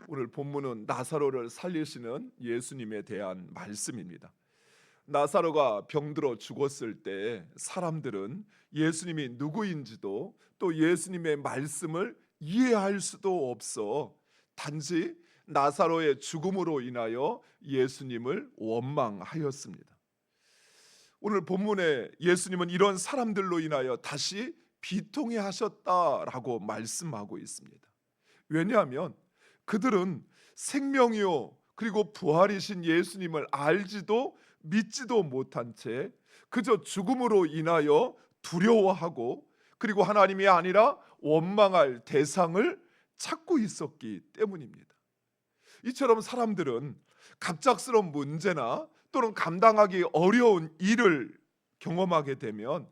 오늘 본문은 나사로를 살리시는 예수님에 대한 말씀입니다. 나사로가 병들어 죽었을 때 사람들은 예수님이 누구인지도 또 예수님의 말씀을 이해할 수도 없어 단지 나사로의 죽음으로 인하여 예수님을 원망하였습니다. 오늘 본문에 예수님은 이런 사람들로 인하여 다시 비통해 하셨다라고 말씀하고 있습니다. 왜냐하면 그들은 생명이요 그리고 부활이신 예수님을 알지도 믿지도 못한 채 그저 죽음으로 인하여 두려워하고 그리고 하나님이 아니라 원망할 대상을 찾고 있었기 때문입니다. 이처럼 사람들은 갑작스러운 문제나 또는 감당하기 어려운 일을 경험하게 되면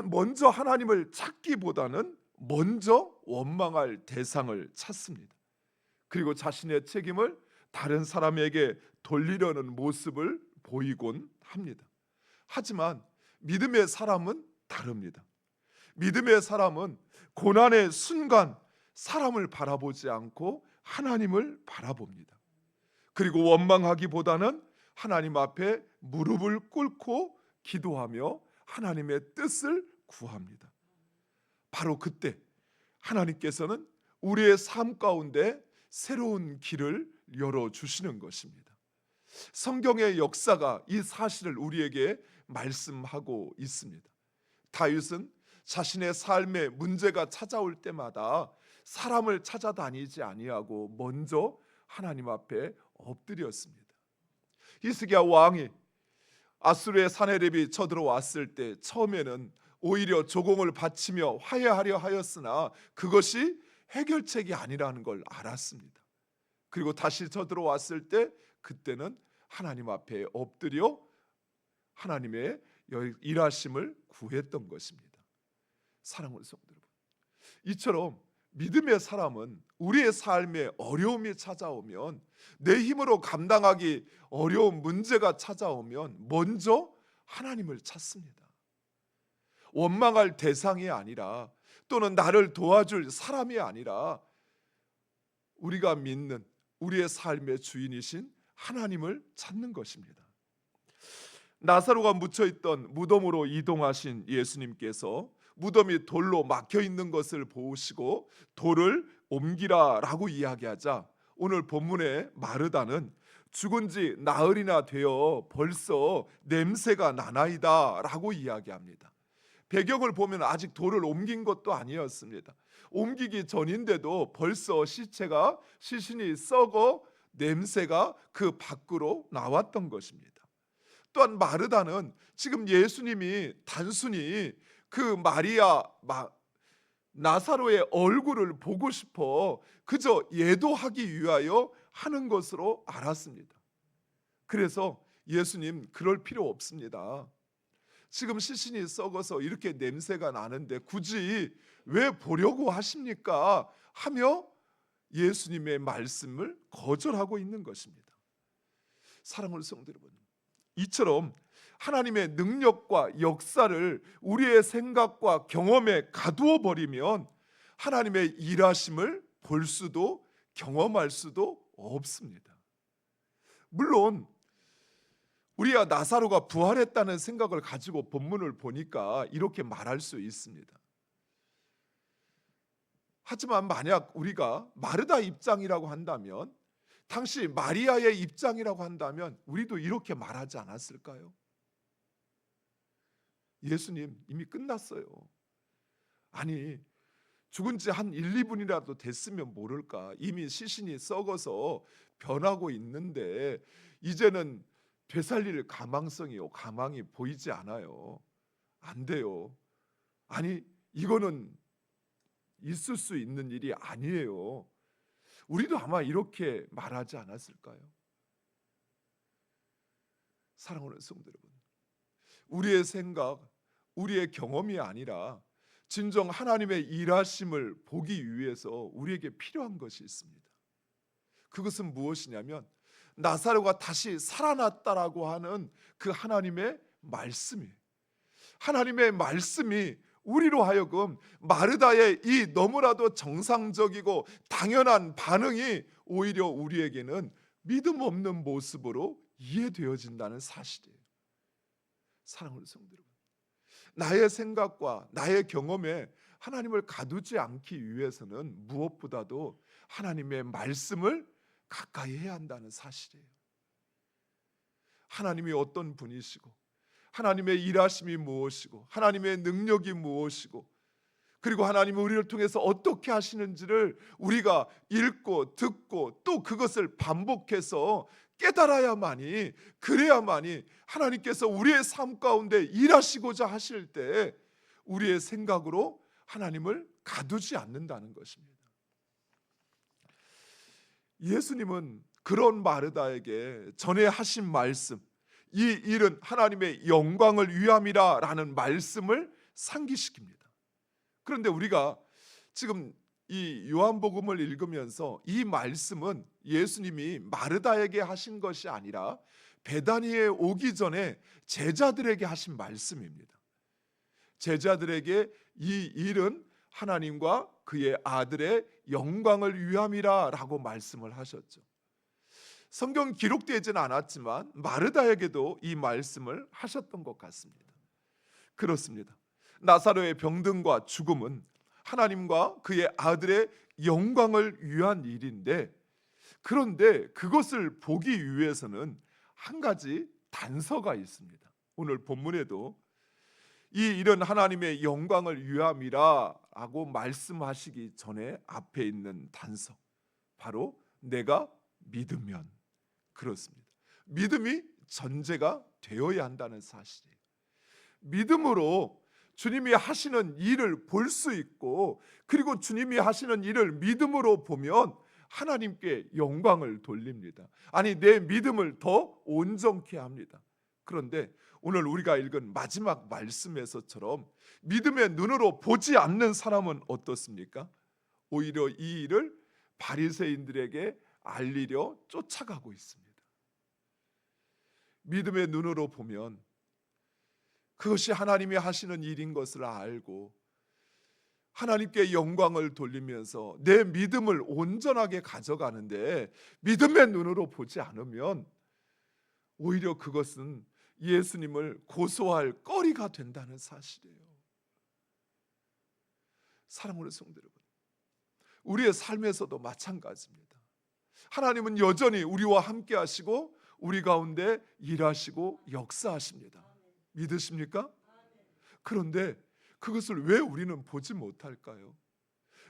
먼저 하나님을 찾기보다는 먼저 원망할 대상을 찾습니다. 그리고 자신의 책임을 다른 사람에게 돌리려는 모습을 보이곤 합니다. 하지만 믿음의 사람은 다릅니다. 믿음의 사람은 고난의 순간 사람을 바라보지 않고 하나님을 바라봅니다. 그리고 원망하기보다는 하나님 앞에 무릎을 꿇고 기도하며 하나님의 뜻을 구합니다. 바로 그때 하나님께서는 우리의 삶 가운데 새로운 길을 열어주시는 것입니다. 성경의 역사가 이 사실을 우리에게 말씀하고 있습니다. 다윗은 자신의 삶에 문제가 찾아올 때마다 사람을 찾아다니지 아니하고 먼저 하나님 앞에 엎드렸습니다. 히스기야 왕이 아수르의 사내립이 쳐들어왔을 때 처음에는 오히려 조공을 바치며 화해하려 하였으나 그것이 해결책이 아니라는 걸 알았습니다. 그리고 다시 쳐들어왔을 때 그때는 하나님 앞에 엎드려 하나님의 일하심을 구했던 것입니다. 사랑하는 성도 여러분, 이처럼 믿음의 사람은 우리의 삶에 어려움이 찾아오면 내 힘으로 감당하기 어려운 문제가 찾아오면 먼저 하나님을 찾습니다. 원망할 대상이 아니라 또는 나를 도와줄 사람이 아니라 우리가 믿는 우리의 삶의 주인이신 하나님을 찾는 것입니다. 나사로가 묻혀있던 무덤으로 이동하신 예수님께서 무덤이 돌로 막혀 있는 것을 보시고 돌을 옮기라라고 이야기하자 오늘 본문의 마르다는 죽은 지 나흘이나 되어 벌써 냄새가 나나이다 라고 이야기합니다. 배경을 보면 아직 돌을 옮긴 것도 아니었습니다. 옮기기 전인데도 벌써 시신이 썩어 냄새가 그 밖으로 나왔던 것입니다. 또한 마르다는 지금 예수님이 단순히 그 나사로의 얼굴을 보고 싶어 그저 예도하기 위하여 하는 것으로 알았습니다. 그래서 예수님 그럴 필요 없습니다. 지금 시신이 썩어서 이렇게 냄새가 나는데 굳이 왜 보려고 하십니까? 하며 예수님의 말씀을 거절하고 있는 것입니다. 사랑하는 성도 여러분, 이처럼 하나님의 능력과 역사를 우리의 생각과 경험에 가두어 버리면 하나님의 일하심을 볼 수도 경험할 수도 없습니다. 물론 우리가 나사로가 부활했다는 생각을 가지고 본문을 보니까 이렇게 말할 수 있습니다. 하지만 만약 우리가 마르다 입장이라고 한다면, 당시 마리아의 입장이라고 한다면 우리도 이렇게 말하지 않았을까요? 예수님 이미 끝났어요. 아니 죽은 지 한 1, 2분이라도 됐으면 모를까. 이미 시신이 썩어서 변하고 있는데 이제는 되살릴 가망이 보이지 않아요. 안 돼요. 아니 이거는 있을 수 있는 일이 아니에요. 우리도 아마 이렇게 말하지 않았을까요? 사랑하는 성도 여러분, 우리의 생각, 우리의 경험이 아니라 진정 하나님의 일하심을 보기 위해서 우리에게 필요한 것이 있습니다. 그것은 무엇이냐면 나사로가 다시 살아났다라고 하는 그 하나님의 말씀이에요. 하나님의 말씀이 우리로 하여금 마르다의 이 너무나도 정상적이고 당연한 반응이 오히려 우리에게는 믿음 없는 모습으로 이해되어진다는 사실이에요. 사랑하는 성도 여러분, 나의 생각과 나의 경험에 하나님을 가두지 않기 위해서는 무엇보다도 하나님의 말씀을 가까이 해야 한다는 사실이에요. 하나님이 어떤 분이시고 하나님의 일하심이 무엇이고 하나님의 능력이 무엇이고 그리고 하나님이 우리를 통해서 어떻게 하시는지를 우리가 읽고 듣고 또 그것을 반복해서 깨달아야만이, 그래야만이 하나님께서 우리의 삶 가운데 일하시고자 하실 때 우리의 생각으로 하나님을 가두지 않는다는 것입니다. 예수님은 그런 마르다에게 전에 하신 말씀, 이 일은 하나님의 영광을 위함이라 라는 말씀을 상기시킵니다. 그런데 우리가 지금 이 요한복음을 읽으면서 이 말씀은 예수님이 마르다에게 하신 것이 아니라 베다니에 오기 전에 제자들에게 하신 말씀입니다. 제자들에게 이 일은 하나님과 그의 아들의 영광을 위함이라 라고 말씀을 하셨죠. 성경 기록되지는 않았지만 마르다에게도 이 말씀을 하셨던 것 같습니다. 그렇습니다. 나사로의 병든과 죽음은 하나님과 그의 아들의 영광을 위한 일인데, 그런데 그것을 보기 위해서는 한 가지 단서가 있습니다. 오늘 본문에도 이 일은 하나님의 영광을 위함이라 라고 말씀하시기 전에 앞에 있는 단서, 바로 내가 믿으면, 그렇습니다. 믿음이 전제가 되어야 한다는 사실이에요. 믿음으로 주님이 하시는 일을 볼 수 있고, 그리고 주님이 하시는 일을 믿음으로 보면 하나님께 영광을 돌립니다. 아니, 내 믿음을 더 온전케 합니다. 그런데 오늘 우리가 읽은 마지막 말씀에서처럼 믿음의 눈으로 보지 않는 사람은 어떻습니까? 오히려 이 일을 바리새인들에게 알리려 쫓아가고 있습니다. 믿음의 눈으로 보면 그것이 하나님이 하시는 일인 것을 알고 하나님께 영광을 돌리면서 내 믿음을 온전하게 가져가는데, 믿음의 눈으로 보지 않으면 오히려 그것은 예수님을 고소할 거리가 된다는 사실이에요. 사랑하는 성도 여러분, 우리의 삶에서도 마찬가지입니다. 하나님은 여전히 우리와 함께 하시고 우리 가운데 일하시고 역사하십니다. 믿으십니까? 그런데 그것을 왜 우리는 보지 못할까요?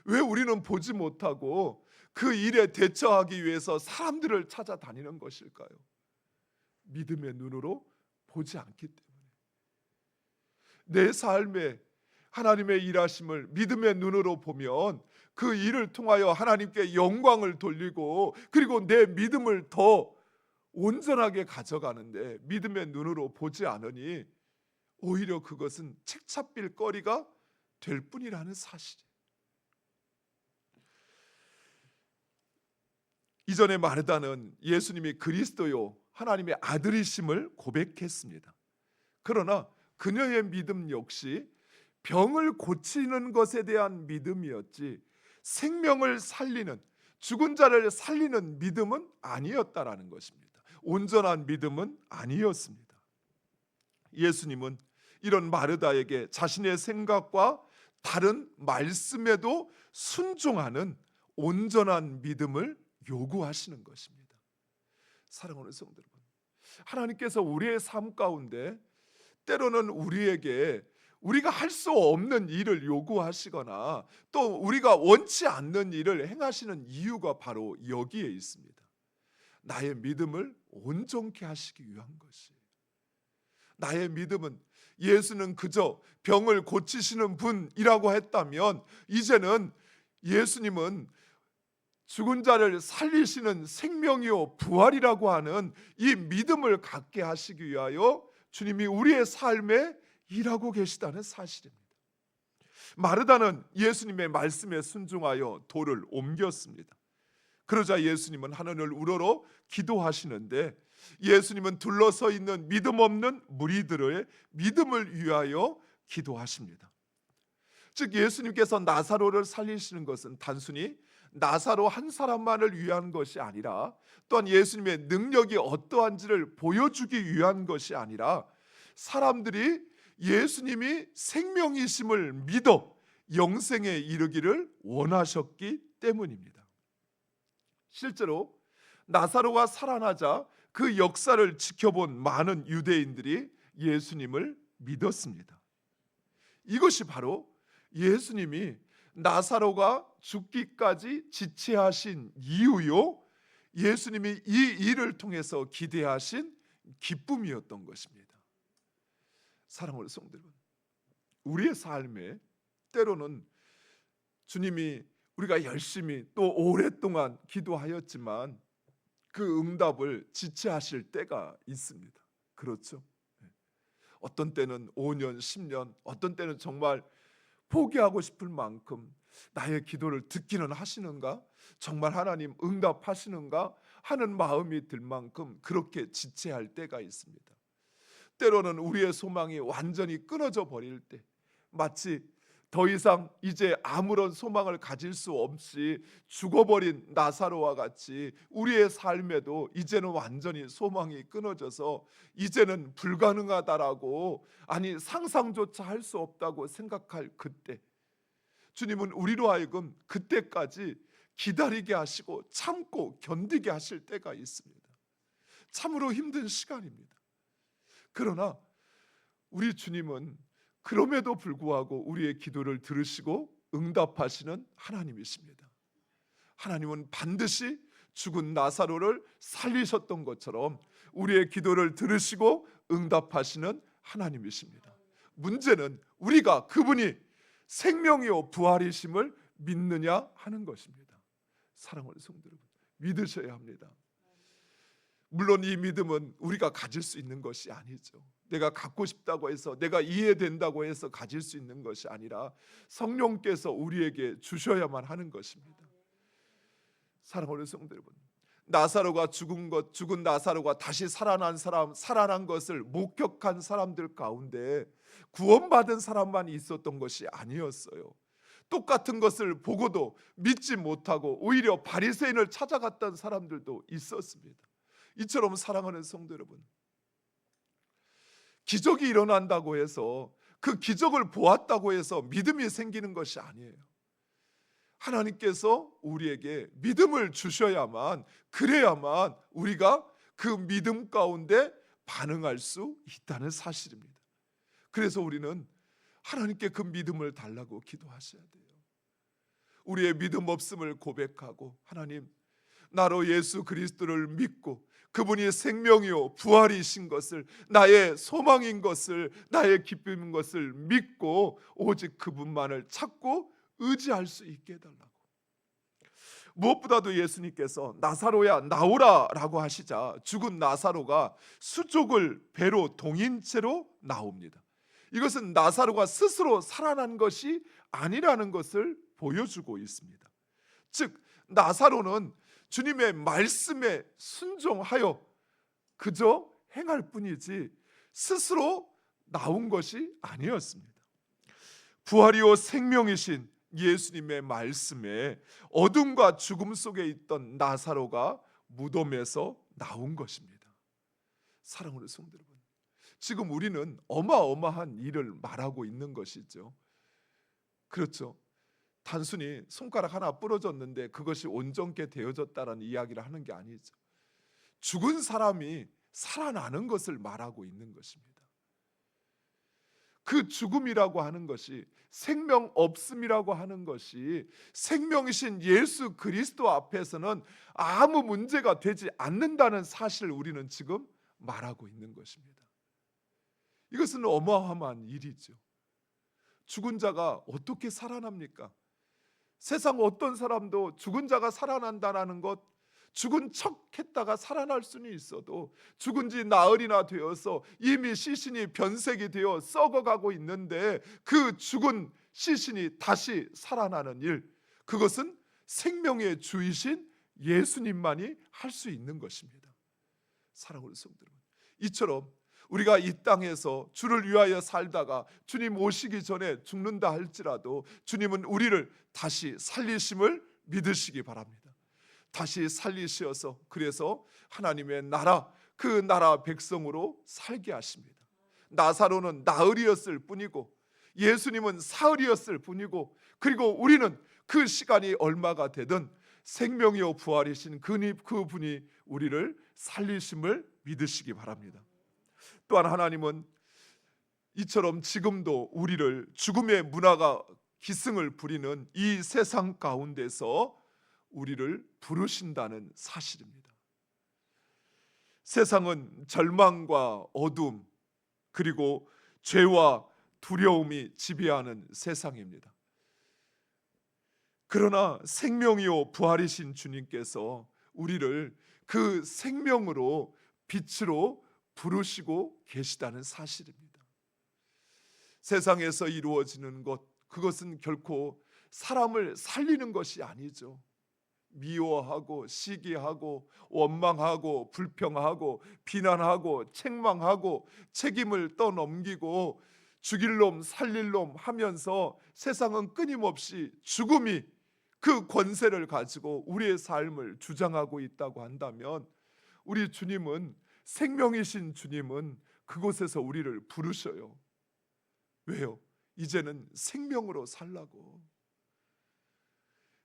왜 우리는 보지 못하고 그 일에 대처하기 위해서 사람들을 찾아다니는 것일까요? 믿음의 눈으로 보지 않기 때문에. 내 삶에 하나님의 일하심을 믿음의 눈으로 보면 그 일을 통하여 하나님께 영광을 돌리고, 그리고 내 믿음을 더 온전하게 가져가는데 믿음의 눈으로 보지 않으니 오히려 그것은 책잡힐 거리가 될 뿐이라는 사실이에요. 이전에 마르다는 예수님이 그리스도요 하나님의 아들이심을 고백했습니다. 그러나 그녀의 믿음 역시 병을 고치는 것에 대한 믿음이었지 생명을 살리는, 죽은 자를 살리는 믿음은 아니었다라는 것입니다. 온전한 믿음은 아니었습니다. 예수님은 이런 마르다에게 자신의 생각과 다른 말씀에도 순종하는 온전한 믿음을 요구하시는 것입니다. 사랑하는 성도 여러분, 하나님께서 우리의 삶 가운데 때로는 우리에게 우리가 할 수 없는 일을 요구하시거나 또 우리가 원치 않는 일을 행하시는 이유가 바로 여기에 있습니다. 나의 믿음을 온전케 하시기 위한 것이에요. 나의 믿음은 예수는 그저 병을 고치시는 분이라고 했다면, 이제는 예수님은 죽은 자를 살리시는 생명이요 부활이라고 하는 이 믿음을 갖게 하시기 위하여 주님이 우리의 삶에 일하고 계시다는 사실입니다. 마르다는 예수님의 말씀에 순종하여 돌을 옮겼습니다. 그러자 예수님은 하늘을 우러러 기도하시는데, 예수님은 둘러서 있는 믿음 없는 무리들의 믿음을 위하여 기도하십니다. 즉 예수님께서 나사로를 살리시는 것은 단순히 나사로 한 사람만을 위한 것이 아니라 또한 예수님의 능력이 어떠한지를 보여주기 위한 것이 아니라 사람들이 예수님이 생명이심을 믿어 영생에 이르기를 원하셨기 때문입니다. 실제로 나사로가 살아나자 그 역사를 지켜본 많은 유대인들이 예수님을 믿었습니다. 이것이 바로 예수님이 나사로가 죽기까지 지체하신 이유요, 예수님이 이 일을 통해서 기대하신 기쁨이었던 것입니다. 사랑하는 성도 여러분, 우리의 삶에 때로는 주님이 우리가 열심히 또 오랫동안 기도하였지만 그 응답을 지체하실 때가 있습니다. 그렇죠? 어떤 때는 5년, 10년, 어떤 때는 정말 포기하고 싶을 만큼 나의 기도를 듣기는 하시는가? 정말 하나님 응답하시는가? 하는 마음이 들 만큼 그렇게 지체할 때가 있습니다. 때로는 우리의 소망이 완전히 끊어져 버릴 때, 마치 더 이상 이제 아무런 소망을 가질 수 없이 죽어버린 나사로와 같이 우리의 삶에도 이제는 완전히 소망이 끊어져서 이제는 불가능하다라고, 아니 상상조차 할 수 없다고 생각할 그때, 주님은 우리로 하여금 그때까지 기다리게 하시고 참고 견디게 하실 때가 있습니다. 참으로 힘든 시간입니다. 그러나 우리 주님은 그럼에도 불구하고 우리의 기도를 들으시고 응답하시는 하나님이십니다. 하나님은 반드시 죽은 나사로를 살리셨던 것처럼 우리의 기도를 들으시고 응답하시는 하나님이십니다. 문제는 우리가 그분이 생명이요 부활이심을 믿느냐 하는 것입니다. 사랑하는 성도 여러분, 믿으셔야 합니다. 물론 이 믿음은 우리가 가질 수 있는 것이 아니죠. 내가 갖고 싶다고 해서, 내가 이해된다고 해서 가질 수 있는 것이 아니라 성령께서 우리에게 주셔야만 하는 것입니다. 사랑하는 성도 여러분, 나사로가 죽은 나사로가 다시 살아난 것을 목격한 사람들 가운데 구원받은 사람만 있었던 것이 아니었어요. 똑같은 것을 보고도 믿지 못하고 오히려 바리새인을 찾아갔던 사람들도 있었습니다. 이처럼 사랑하는 성도 여러분, 기적이 일어난다고 해서, 그 기적을 보았다고 해서 믿음이 생기는 것이 아니에요. 하나님께서 우리에게 믿음을 주셔야만, 그래야만 우리가 그 믿음 가운데 반응할 수 있다는 사실입니다. 그래서 우리는 하나님께 그 믿음을 달라고 기도하셔야 돼요. 우리의 믿음 없음을 고백하고, 하나님, 나로 예수 그리스도를 믿고 그분이 생명이요 부활이신 것을, 나의 소망인 것을, 나의 기쁨인 것을 믿고 오직 그분만을 찾고 의지할 수 있게 해달라고. 무엇보다도 예수님께서 나사로야 나오라 라고 하시자 죽은 나사로가 수족을 배로 동인 채로 나옵니다. 이것은 나사로가 스스로 살아난 것이 아니라는 것을 보여주고 있습니다. 즉 나사로는 주님의 말씀에 순종하여 그저 행할 뿐이지 스스로 나온 것이 아니었습니다. 부활이요 생명이신 예수님의 말씀에 어둠과 죽음 속에 있던 나사로가 무덤에서 나온 것입니다. 사랑하는 성도 여러분, 지금 우리는 어마어마한 일을 말하고 있는 것이죠. 그렇죠. 단순히 손가락 하나 부러졌는데 그것이 온전케 되어졌다라는 이야기를 하는 게 아니죠. 죽은 사람이 살아나는 것을 말하고 있는 것입니다. 그 죽음이라고 하는 것이, 생명 없음이라고 하는 것이 생명이신 예수 그리스도 앞에서는 아무 문제가 되지 않는다는 사실을 우리는 지금 말하고 있는 것입니다. 이것은 어마어마한 일이죠. 죽은 자가 어떻게 살아납니까? 세상 어떤 사람도 죽은 자가 살아난다라는 것, 죽은 척 했다가 살아날 수는 있어도 죽은 지 나흘이나 되어서 이미 시신이 변색이 되어 썩어가고 있는데 그 죽은 시신이 다시 살아나는 일, 그것은 생명의 주이신 예수님만이 할 수 있는 것입니다. 사랑하는 성도 여러분, 이처럼 우리가 이 땅에서 주를 위하여 살다가 주님 오시기 전에 죽는다 할지라도 주님은 우리를 다시 살리심을 믿으시기 바랍니다. 다시 살리셔서 그래서 하나님의 나라, 그 나라 백성으로 살게 하십니다. 나사로는 나흘이었을 뿐이고 예수님은 사흘이었을 뿐이고, 그리고 우리는 그 시간이 얼마가 되든 생명이요 부활이신 그분이 우리를 살리심을 믿으시기 바랍니다. 또한 하나님은 이처럼 지금도 우리를 죽음의 문화가 기승을 부리는 이 세상 가운데서 우리를 부르신다는 사실입니다. 세상은 절망과 어둠 그리고 죄와 두려움이 지배하는 세상입니다. 그러나 생명이요 부활이신 주님께서 우리를 그 생명으로 빛으로 부르시고 계시다는 사실입니다. 세상에서 이루어지는 것, 그것은 결코 사람을 살리는 것이 아니죠. 미워하고 시기하고 원망하고 불평하고 비난하고 책망하고 책임을 떠넘기고 죽일 놈 살릴 놈 하면서 세상은 끊임없이 죽음이 그 권세를 가지고 우리의 삶을 주장하고 있다고 한다면, 우리 주님은, 생명이신 주님은 그곳에서 우리를 부르셔요. 왜요? 이제는 생명으로 살라고.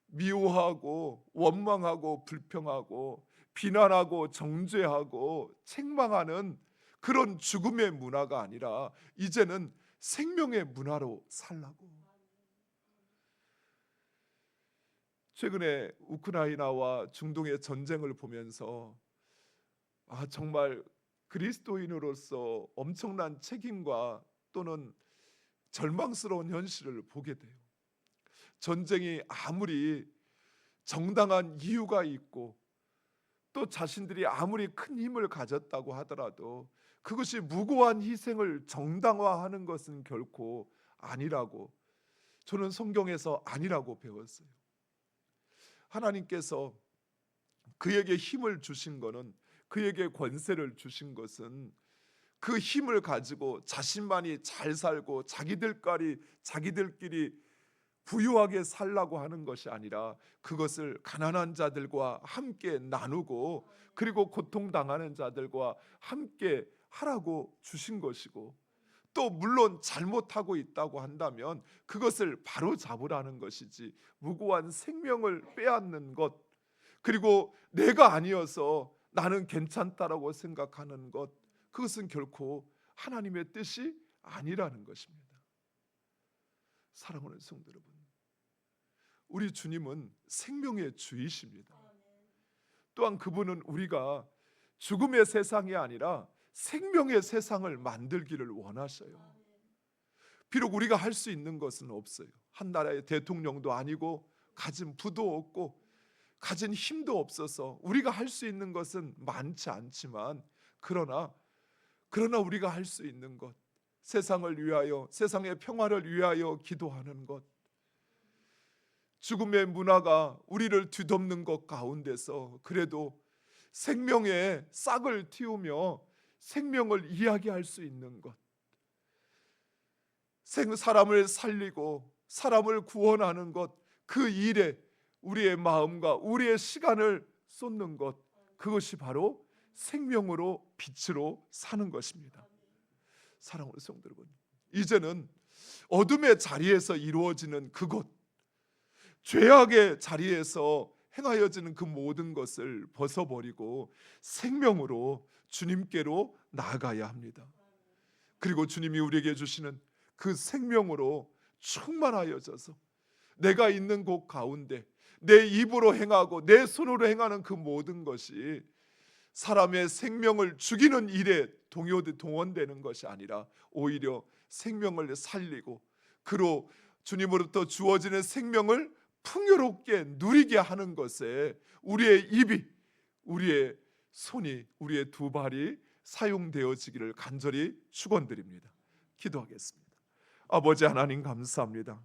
미워하고 원망하고 불평하고 비난하고 정죄하고 책망하는 그런 죽음의 문화가 아니라 이제는 생명의 문화로 살라고. 최근에 우크라이나와 중동의 전쟁을 보면서 정말 그리스도인으로서 엄청난 책임과 또는 절망스러운 현실을 보게 돼요. 전쟁이 아무리 정당한 이유가 있고 또 자신들이 아무리 큰 힘을 가졌다고 하더라도 그것이 무고한 희생을 정당화하는 것은 결코 아니라고, 저는 성경에서 아니라고 배웠어요. 하나님께서 그에게 힘을 주신 것은, 그에게 권세를 주신 것은 그 힘을 가지고 자신만이 잘 살고 자기들끼리 부유하게 살라고 하는 것이 아니라 그것을 가난한 자들과 함께 나누고 그리고 고통당하는 자들과 함께 하라고 주신 것이고, 또 물론 잘못하고 있다고 한다면 그것을 바로 잡으라는 것이지, 무고한 생명을 빼앗는 것, 그리고 내가 아니어서 나는 괜찮다라고 생각하는 것, 그것은 결코 하나님의 뜻이 아니라는 것입니다. 사랑하는 성도 여러분, 우리 주님은 생명의 주이십니다. 또한 그분은 우리가 죽음의 세상이 아니라 생명의 세상을 만들기를 원하셔요. 비록 우리가 할 수 있는 것은 없어요. 한 나라의 대통령도 아니고 가진 부도 없고 가진 힘도 없어서 우리가 할 수 있는 것은 많지 않지만, 그러나 우리가 할 수 있는 것, 세상을 위하여, 세상의 평화를 위하여 기도하는 것, 죽음의 문화가 우리를 뒤덮는 것 가운데서 그래도 생명의 싹을 틔우며 생명을 이야기할 수 있는 것, 사람을 살리고 사람을 구원하는 것, 그 일에 우리의 마음과 우리의 시간을 쏟는 것, 그것이 바로 생명으로 빛으로 사는 것입니다. 사랑하는 성도 여러분, 이제는 어둠의 자리에서 이루어지는 그것, 죄악의 자리에서 행하여지는 그 모든 것을 벗어버리고 생명으로 주님께로 나아가야 합니다. 그리고 주님이 우리에게 주시는 그 생명으로 충만하여져서 내가 있는 곳 가운데 내 입으로 행하고 내 손으로 행하는 그 모든 것이 사람의 생명을 죽이는 일에 동원되는 것이 아니라 오히려 생명을 살리고 그로 주님으로부터 주어지는 생명을 풍요롭게 누리게 하는 것에 우리의 입이, 우리의 손이, 우리의 두 발이 사용되어지기를 간절히 축원드립니다. 기도하겠습니다. 아버지 하나님 감사합니다.